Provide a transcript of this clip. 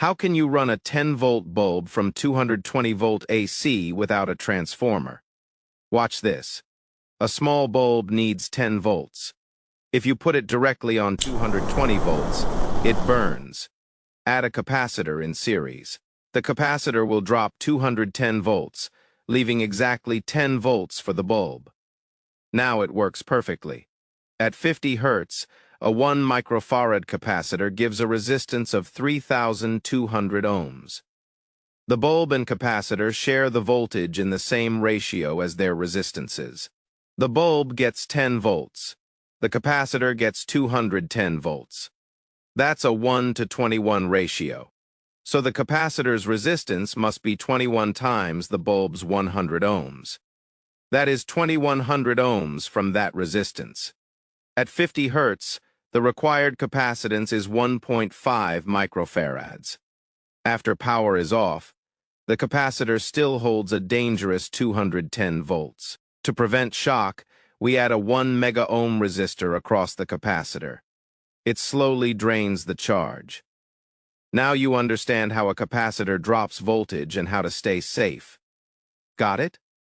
How can you run a 10-volt bulb from 220-volt AC without a transformer? Watch this. A small bulb needs 10 volts. If you put it directly on 220 volts, it burns. Add a capacitor in series. The capacitor will drop 210 volts, leaving exactly 10 volts for the bulb. Now it works perfectly. At 50 Hz, a 1 microfarad capacitor gives a resistance of 3,200 ohms. The bulb and capacitor share the voltage in the same ratio as their resistances. The bulb gets 10 volts. The capacitor gets 210 volts. That's a 1:21 ratio. So the capacitor's resistance must be 21 times the bulb's 100 ohms. That is 2,100 ohms from that resistance. At 50 Hz, the required capacitance is 1.5 microfarads. After power is off, the capacitor still holds a dangerous 210 volts. To prevent shock, we add a 1 megaohm resistor across the capacitor. It slowly drains the charge. Now you understand how a capacitor drops voltage and how to stay safe. Got it?